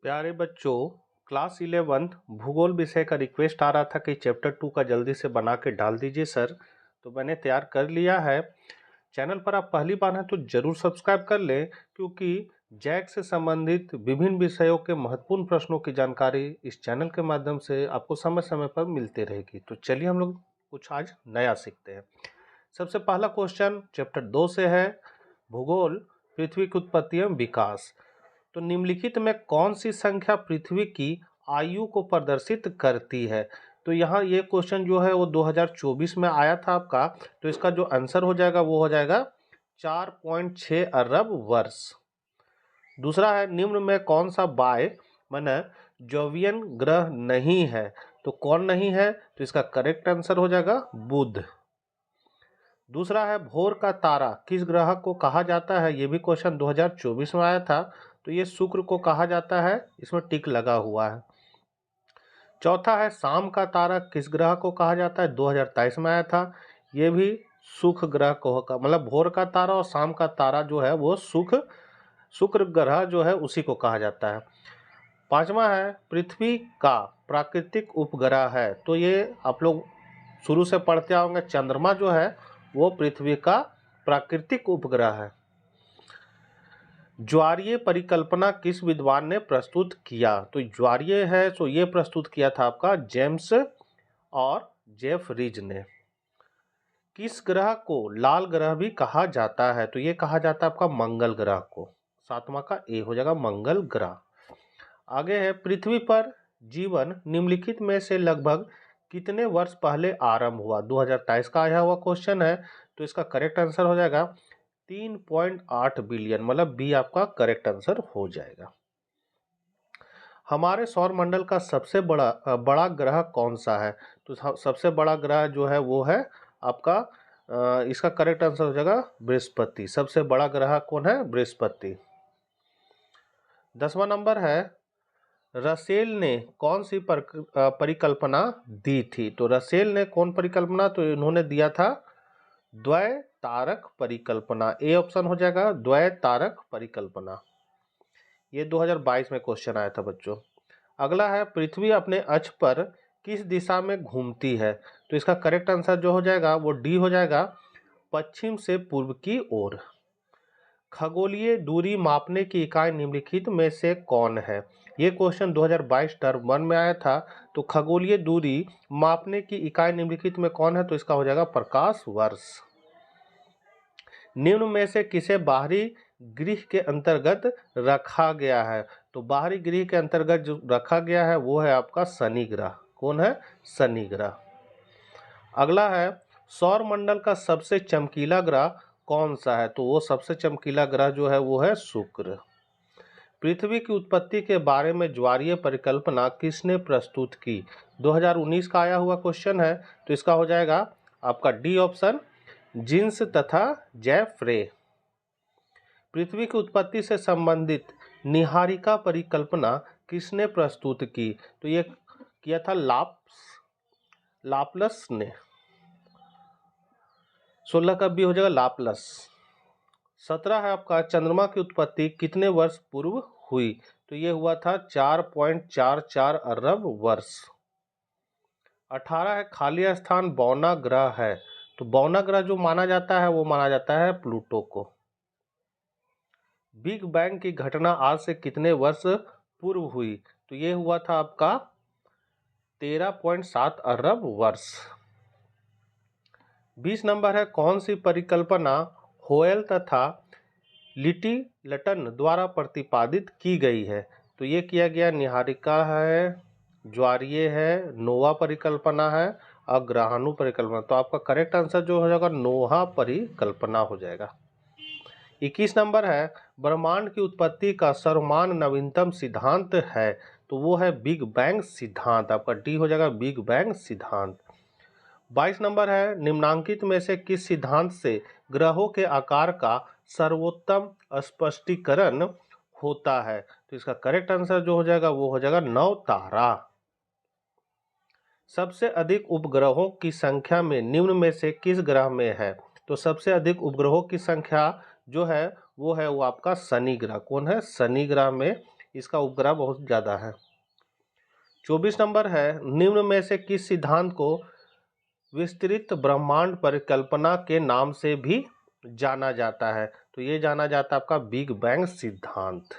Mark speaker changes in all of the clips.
Speaker 1: प्यारे बच्चों, क्लास 11 भूगोल विषय का रिक्वेस्ट आ रहा था कि चैप्टर 2 का जल्दी से बना के डाल दीजिए सर। तो मैंने तैयार कर लिया है। चैनल पर आप पहली बार हैं तो जरूर सब्सक्राइब कर लें, क्योंकि जैक से संबंधित विभिन्न विषयों के महत्वपूर्ण प्रश्नों की जानकारी इस चैनल के माध्यम से आपको समय समय पर मिलती रहेगी। तो चलिए हम लोग कुछ आज नया सीखते हैं। सबसे पहला क्वेश्चन चैप्टर 2 से है, भूगोल, पृथ्वी की उत्पत्ति एवं विकास। तो निम्नलिखित में कौन सी संख्या पृथ्वी की आयु को प्रदर्शित करती है? तो यहाँ ये क्वेश्चन जो है वो 2024 में आया था आपका। तो इसका जो आंसर हो जाएगा वो हो जाएगा 4.6 अरब वर्ष। दूसरा है, निम्न में कौन सा बाय माने जोवियन ग्रह नहीं है? तो कौन नहीं है? तो इसका करेक्ट आंसर हो जाएगा बुध। दूसरा है, भोर का तारा किस ग्रह को कहा जाता है? ये भी क्वेश्चन 2024 में आया था। तो ये शुक्र को कहा जाता है, इसमें टिक लगा हुआ है। चौथा है, शाम का तारा किस ग्रह को कहा जाता है? 2023 में आया था। ये भी शुक्र ग्रह को मतलब भोर का तारा और शाम का तारा जो है वो शुक्र ग्रह जो है उसी को कहा जाता है। पांचवा है, पृथ्वी का प्राकृतिक उपग्रह है। तो ये आप लोग शुरू से पढ़ते आओगे, चंद्रमा जो है वो पृथ्वी का प्राकृतिक उपग्रह है। ज्वारीय परिकल्पना किस विद्वान ने प्रस्तुत किया? तो ज्वारीय है तो ये प्रस्तुत किया था आपका जेम्स और जेफरीज ने। किस ग्रह को लाल ग्रह भी कहा जाता है? तो ये कहा जाता है आपका मंगल ग्रह को। सातवां का ए हो जाएगा मंगल ग्रह। आगे है, पृथ्वी पर जीवन निम्नलिखित में से लगभग कितने वर्ष पहले आरंभ हुआ? 2023 का आया हुआ क्वेश्चन है। तो इसका करेक्ट आंसर हो जाएगा 3.8 बिलियन, मतलब बी आपका करेक्ट आंसर हो जाएगा। हमारे सौर मंडल का सबसे बड़ा ग्रह कौन सा है? तो सबसे बड़ा ग्रह जो है वो है आपका इसका करेक्ट आंसर हो जाएगा बृहस्पति। सबसे बड़ा ग्रह कौन है? बृहस्पति। 10वां नंबर है, रसेल ने कौन सी परिकल्पना दी थी? तो रसेल ने कौन परिकल्पना? तो इन्होंने दिया था द्वय तारक परिकल्पना। ए ऑप्शन हो जाएगा द्वय तारक परिकल्पना। ये 2022 में क्वेश्चन आया था बच्चों। अगला है, पृथ्वी अपने अक्ष पर किस दिशा में घूमती है? तो इसका करेक्ट आंसर जो हो जाएगा वो डी हो जाएगा, पश्चिम से पूर्व की ओर। खगोलीय दूरी मापने की इकाई निम्नलिखित में से कौन है? ये क्वेश्चन 2022 टर्म 1 में आया था। तो खगोलीय दूरी मापने की इकाई निम्नलिखित में कौन है? तो इसका हो जाएगा प्रकाश वर्ष। निम्न में से किसे बाहरी गृह के अंतर्गत रखा गया है? तो बाहरी गृह के अंतर्गत जो रखा गया है वो है आपका शनि ग्रह। कौन है? शनि ग्रह। अगला है, सौर मंडल का सबसे चमकीला ग्रह कौन सा है? तो वो सबसे चमकीला ग्रह जो है वो है शुक्र। पृथ्वी की उत्पत्ति के बारे में ज्वारीय परिकल्पना किसने प्रस्तुत की? 2019 का आया हुआ क्वेश्चन है। तो इसका हो जाएगा आपका डी ऑप्शन, जीन्स तथा जेफ्रे। पृथ्वी की उत्पत्ति से संबंधित निहारिका परिकल्पना किसने प्रस्तुत की? तो ये किया था लाप्लस ने। 16 का भी हो जाएगा लाप्लस। 17 है आपका, चंद्रमा की उत्पत्ति कितने वर्ष पूर्व हुई? तो ये हुआ था 4.44 अरब वर्ष। 18 है, खाली स्थान बौना ग्रह है। तो बौना ग्रह जो माना जाता है वो माना जाता है प्लूटो को। बिग बैंग की घटना आज से कितने वर्ष पूर्व हुई? तो ये हुआ था आपका 13.7 अरब वर्ष। 20 नंबर है, कौन सी परिकल्पना होयल तथा लिटिलटन द्वारा प्रतिपादित की गई है? तो ये किया गया निहारिका है, ज्वारीय है, नोवा परिकल्पना है और ग्रहाणु परिकल्पना। तो आपका करेक्ट आंसर जो हो जाएगा नोहा परिकल्पना हो जाएगा। 21 नंबर है, ब्रह्मांड की उत्पत्ति का सर्वमान्य नवीनतम सिद्धांत है। तो वो है बिग बैंग सिद्धांत। आपका डी हो जाएगा बिग बैंग सिद्धांत। 22 नंबर है, निम्नांकित में से किस सिद्धांत से ग्रहों के आकार का सर्वोत्तम स्पष्टीकरण होता है? तो इसका करेक्ट आंसर जो हो जाएगा वो हो जाएगा नवतारा। सबसे अधिक उपग्रहों की संख्या में निम्न में से किस ग्रह में है? तो सबसे अधिक उपग्रहों की संख्या जो है वो आपका शनि ग्रह। कौन है? शनि ग्रह में इसका उपग्रह बहुत ज़्यादा है। 24 नंबर है, निम्न में से किस सिद्धांत को विस्तृत ब्रह्मांड परिकल्पना के नाम से भी जाना जाता है? तो ये जाना जाता है आपका बिग बैंग सिद्धांत।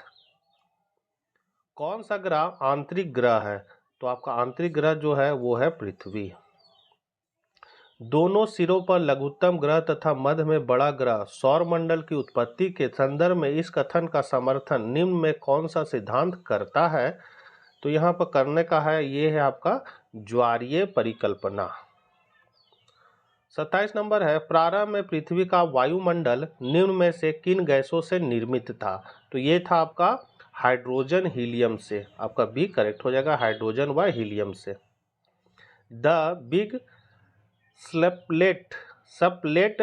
Speaker 1: कौन सा ग्रह आंतरिक ग्रह है? तो आपका आंतरिक ग्रह जो है वो है पृथ्वी। दोनों सिरों पर लघुत्तम ग्रह तथा मध्य में बड़ा ग्रह सौर मंडल की उत्पत्ति के संदर्भ में इस कथन का समर्थन निम्न में कौन सा सिद्धांत करता है? तो यहाँ पर करने का है, ये है आपका ज्वारीय परिकल्पना। 27 नंबर है, प्रारंभ में पृथ्वी का वायुमंडल निम्न में से किन गैसों से निर्मित था? तो ये था आपका हाइड्रोजन हीलियम से। आपका बी करेक्ट हो जाएगा, हाइड्रोजन व हीलियम से। द बिग सप्लेट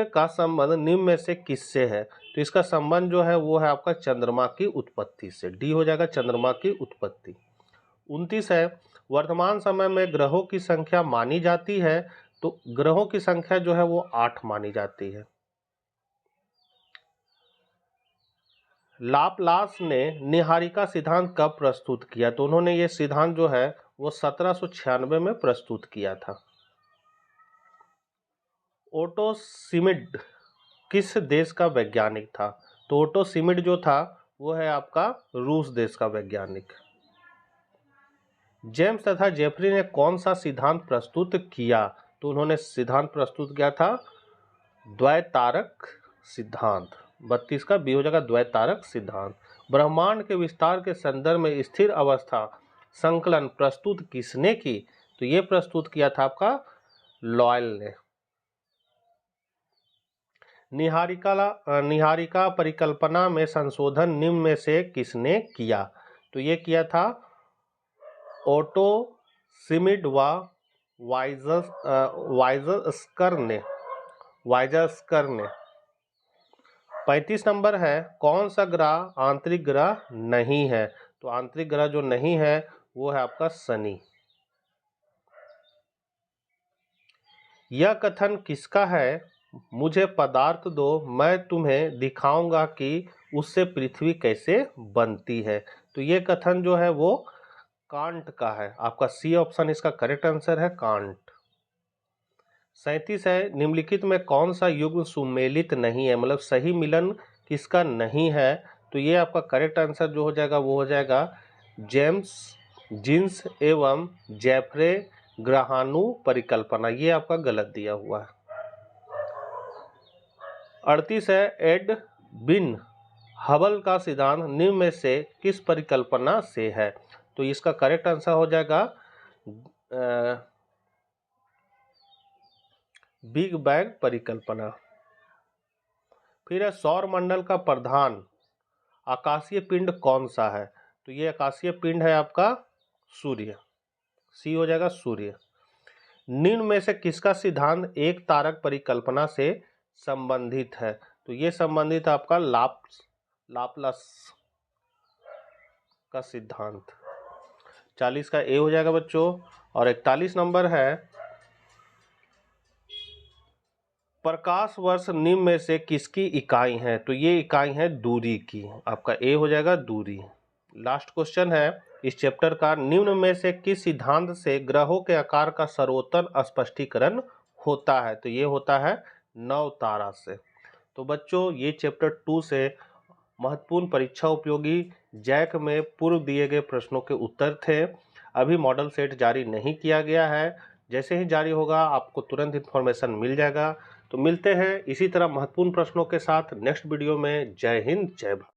Speaker 1: का संबंध निम्न में से किससे है? तो इसका संबंध जो है वो है आपका चंद्रमा की उत्पत्ति से। डी हो जाएगा, चंद्रमा की उत्पत्ति। 29 है, वर्तमान समय में ग्रहों की संख्या मानी जाती है, तो ग्रहों की संख्या जो है वो 8 मानी जाती है। लाप्लास ने निहारिका सिद्धांत कब प्रस्तुत किया? तो उन्होंने ये सिद्धांत जो है वो 1796 में प्रस्तुत किया था। ओटो शिमिड किस देश का वैज्ञानिक था? तो ओटो शिमिड जो था वो है आपका रूस देश का वैज्ञानिक। जेम्स तथा जेफरी ने कौन सा सिद्धांत प्रस्तुत किया? तो उन्होंने सिद्धांत प्रस्तुत किया था द्वैतारक सिद्धांत। 32 का बी हो जाएगा, द्वैतारक सिद्धांत। ब्रह्मांड के विस्तार के संदर्भ में स्थिर अवस्था संकलन प्रस्तुत किसने की? तो ये प्रस्तुत किया था आपका लॉयल ने। निहारिका परिकल्पना में संशोधन निम्न में से किसने किया? तो ये किया था ओटो शिमिड व वाइजस्कर ने। 35 नंबर है, कौन सा ग्रह आंतरिक ग्रह नहीं है? तो आंतरिक ग्रह जो नहीं है वो है आपका शनि। यह कथन किसका है? मुझे पदार्थ दो, मैं तुम्हें दिखाऊंगा कि उससे पृथ्वी कैसे बनती है। तो ये कथन जो है वो कांट का है। आपका सी ऑप्शन इसका करेक्ट आंसर है, कांट। 37 है, निम्नलिखित में कौन सा युग्म सुमेलित नहीं है? मतलब सही मिलन किसका नहीं है? तो ये आपका करेक्ट आंसर जो हो जाएगा वो हो जाएगा जेम्स जीन्स एवं जेफरे ग्रहाणु परिकल्पना। ये आपका गलत दिया हुआ है। 38 है, एडविन हबल का सिद्धांत निम्न में से किस परिकल्पना से है? तो इसका करेक्ट आंसर हो जाएगा बिग बैंग परिकल्पना। फिर है, सौर मंडल का प्रधान आकाशीय पिंड कौन सा है? तो ये आकाशीय पिंड है आपका सूर्य। सी हो जाएगा, सूर्य। निम्न में से किसका सिद्धांत एक तारक परिकल्पना से संबंधित है? तो ये संबंधित आपका लाप्लास का सिद्धांत। 40 का ए हो जाएगा बच्चों। और 41 नंबर है, प्रकाश वर्ष निम्न में से किसकी इकाई है? तो ये इकाई है दूरी की। आपका ए हो जाएगा, दूरी। लास्ट क्वेश्चन है इस चैप्टर का, निम्न में से किस सिद्धांत से ग्रहों के आकार का सर्वोत्तम स्पष्टीकरण होता है? तो ये होता है नव तारा से। तो बच्चों ये चैप्टर 2 से महत्वपूर्ण परीक्षा उपयोगी जैक में पूर्व दिए गए प्रश्नों के उत्तर थे। अभी मॉडल सेट जारी नहीं किया गया है, जैसे ही जारी होगा आपको तुरंत इन्फॉर्मेशन मिल जाएगा। तो मिलते हैं इसी तरह महत्वपूर्ण प्रश्नों के साथ नेक्स्ट वीडियो में। जय हिंद, जय भारत।